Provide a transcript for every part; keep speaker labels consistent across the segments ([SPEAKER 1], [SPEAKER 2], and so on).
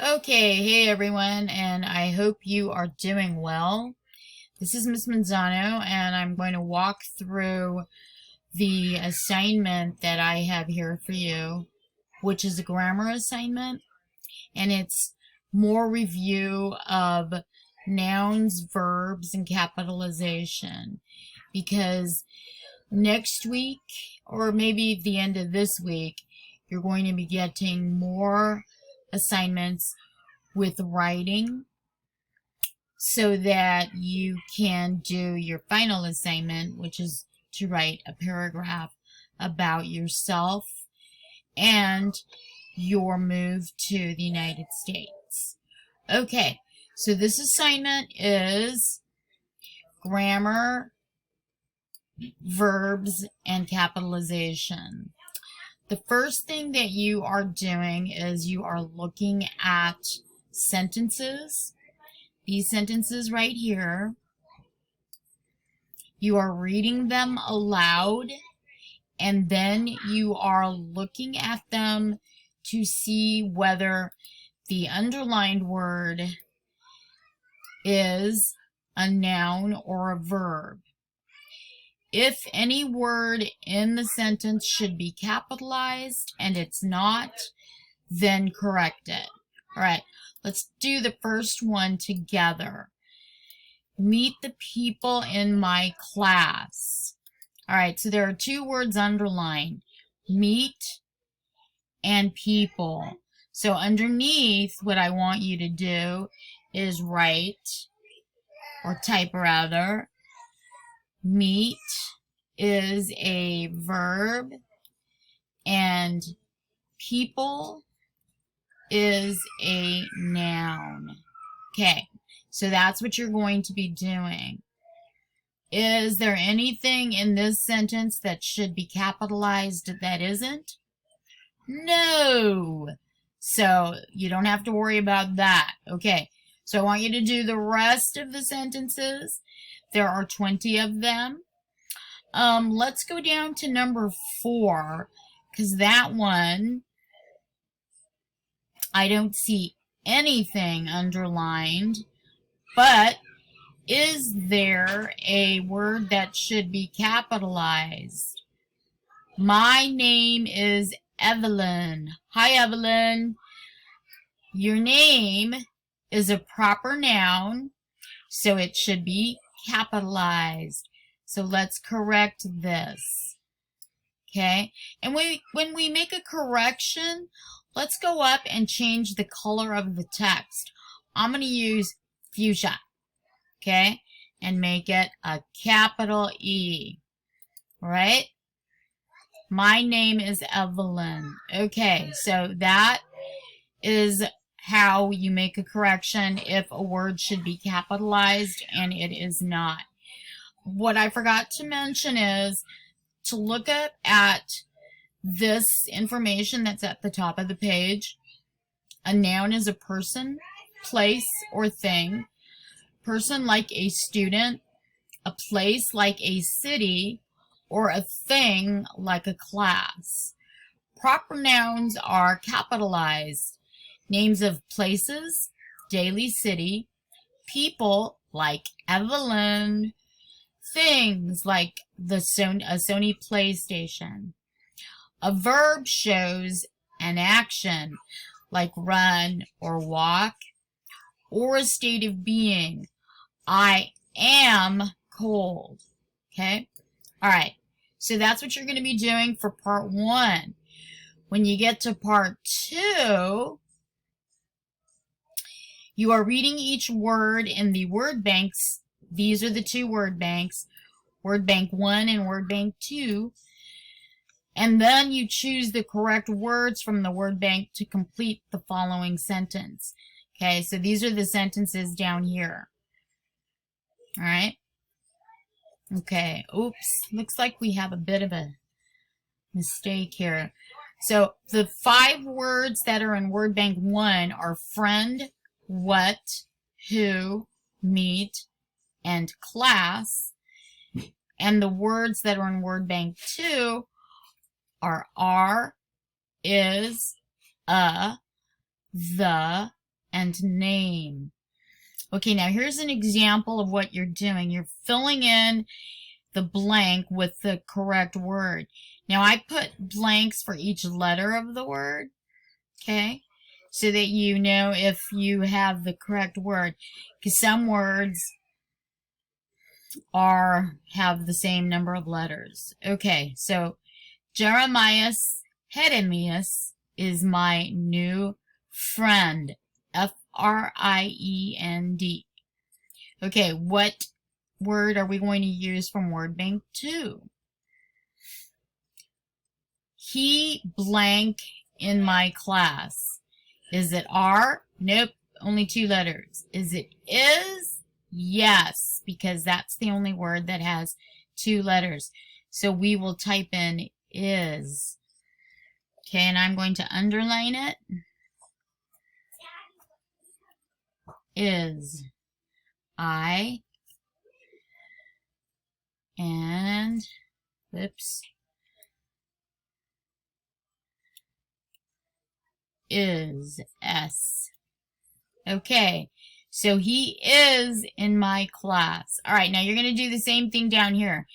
[SPEAKER 1] Okay, hey everyone, and I hope you are doing well. This is Miss Manzano, and I'm going to walk through the assignment that I have here for you, which is a grammar assignment, and it's more review of nouns, verbs, and capitalization, because next week, or maybe the end of this week, you're going to be getting more assignments with writing so that you can do your final assignment, which is to write a paragraph about yourself and your move to the United States. Okay, so this assignment is grammar, verbs, and capitalization. The first thing that you are doing is you are looking at sentences. These sentences right here. You are reading them aloud, and then you are looking at them to see whether the underlined word is a noun or a verb. If any word in the sentence should be capitalized and it's not, then correct it. All right, let's do the first one together. Meet the people in my class. All right, so there are two words underlined, meet and people. So underneath, what I want you to do is write, or type rather, meet is a verb and people is a noun. Okay, so that's what you're going to be doing. Is there anything in this sentence that should be capitalized that isn't? No. So you don't have to worry about that. Okay, so I want you to do the rest of the sentences. There are 20 of them. Let's go down to number 4, because that one, I don't see anything underlined, but is there a word that should be capitalized? My name is Evelyn. Hi, Evelyn. Your name is a proper noun, so it should be capitalized. So let's correct this. Okay, and when we make a correction, let's go up and change the color of the text. I'm going to use fuchsia, okay, and make it a capital E. All right? My name is Evelyn. Okay, so that is how you make a correction if a word should be capitalized and it is not. What I forgot to mention is to look up at this information that's at the top of the page. A noun is a person, place, or thing. Person like a student, a place like a city, or a thing like a class. Proper nouns are capitalized. Names of places, Daly City, people like Evelyn, things like a Sony PlayStation. A verb shows an action like run or walk, or a state of being. I am cold. Okay? All right. So that's what you're going to be doing for part 1. When you get to part 2, you are reading each word in the word banks. These are the 2 word banks, word bank 1 and word bank 2. And then you choose the correct words from the word bank to complete the following sentence. Okay, so these are the sentences down here. All right. Okay, oops, looks like we have a bit of a mistake here. So the 5 words that are in word bank 1 are friend, what, who, meet, and class. And the words that are in word bank 2 are, is, the, and name. Okay, now here's an example of what you're doing. You're filling in the blank with the correct word. Now I put blanks for each letter of the word, okay, so that you know if you have the correct word, because some words have the same number of letters. Okay, so Jeremias Hedemius is my new friend. Friend. Okay, what word are we going to use from word bank 2? He blank in my class. Is it R? Nope, only 2 letters. Is it is? Yes, because that's the only word that has 2 letters. So we will type in is. Okay, and I'm going to underline it. Is. I. And, whoops. Is. S. Okay, so he is in my class. All right, now you're going to do the same thing down here.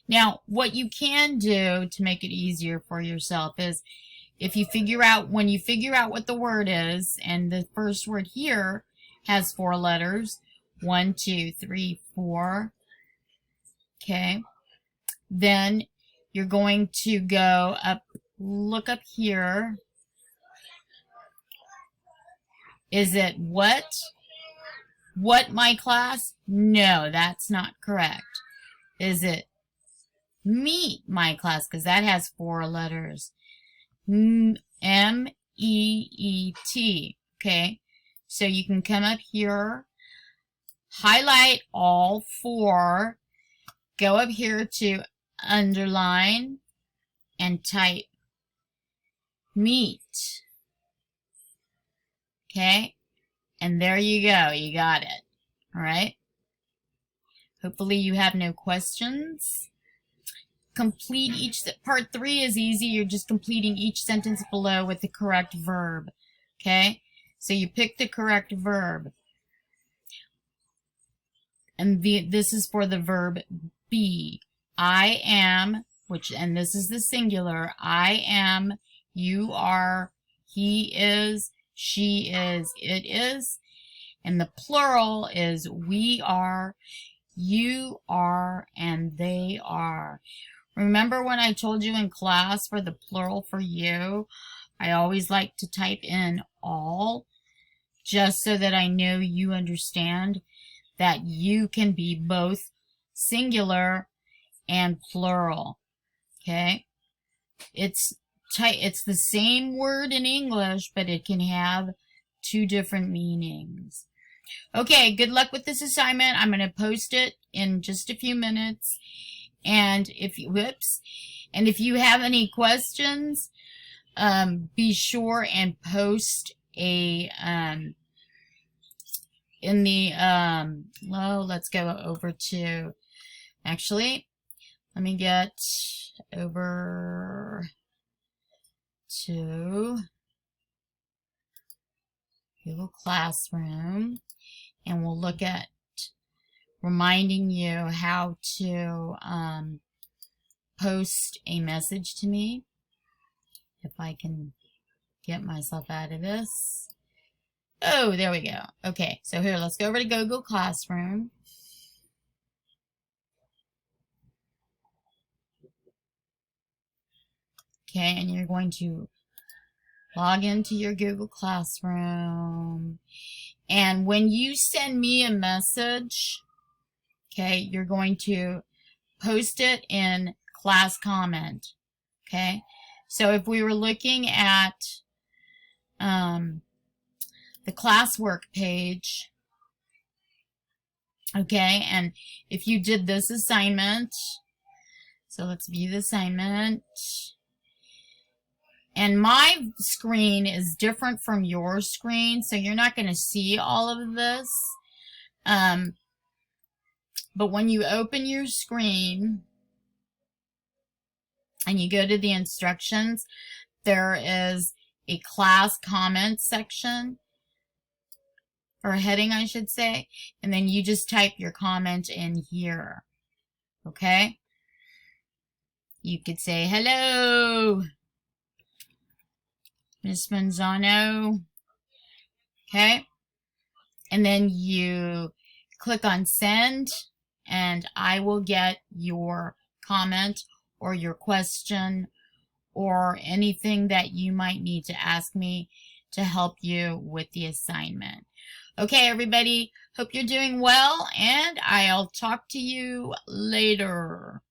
[SPEAKER 1] Now, what you can do to make it easier for yourself is if you figure out, when you figure out what the word is, and the first word here has 4 letters, 1, 2, 3, 4, okay, then you're going to go up, look up here. Is it what? What my class? No, that's not correct. Is it meet my class? Because that has 4 letters. M-E-E-T. Okay, so you can come up here, highlight all 4, go up here to underline, and type meet. Okay, and there you go, you got it. All right, hopefully you have no questions. Complete each, part 3 is easy. You're just completing each sentence below with the correct verb. Okay, so you pick the correct verb, and this is for the verb be. I am, and this is the singular. I am, you are, he is, she is, it is, and the plural is we are, you are, and they are. Remember when I told you in class for the plural for you, I always like to type in all, just so that I know you understand that you can be both singular and plural. Okay? It's the same word in English, but it can have 2 different meanings. Okay, good luck with this assignment. I'm going to post it in just a few minutes. And if you have any questions, be sure and post a in the let's go over to, actually, let me get over to Google Classroom, and we'll look at reminding you how to post a message to me. If I can get myself out of this. Oh, there we go. Okay, so here, let's go over to Google Classroom. Okay, and you're going to log into your Google Classroom. And when you send me a message, okay, you're going to post it in class comment. Okay, so if we were looking at the classwork page, okay, and if you did this assignment, so let's view the assignment, and my screen is different from your screen, so you're not going to see all of this, but when you open your screen and you go to the instructions, there is a class comment section. or heading, I should say, and then you just type your comment in here. Okay? You could say, hello, Miss Manzano. Okay? And then you click on send, and I will get your comment or your question or anything that you might need to ask me to help you with the assignment. Okay, everybody, hope you're doing well, and I'll talk to you later.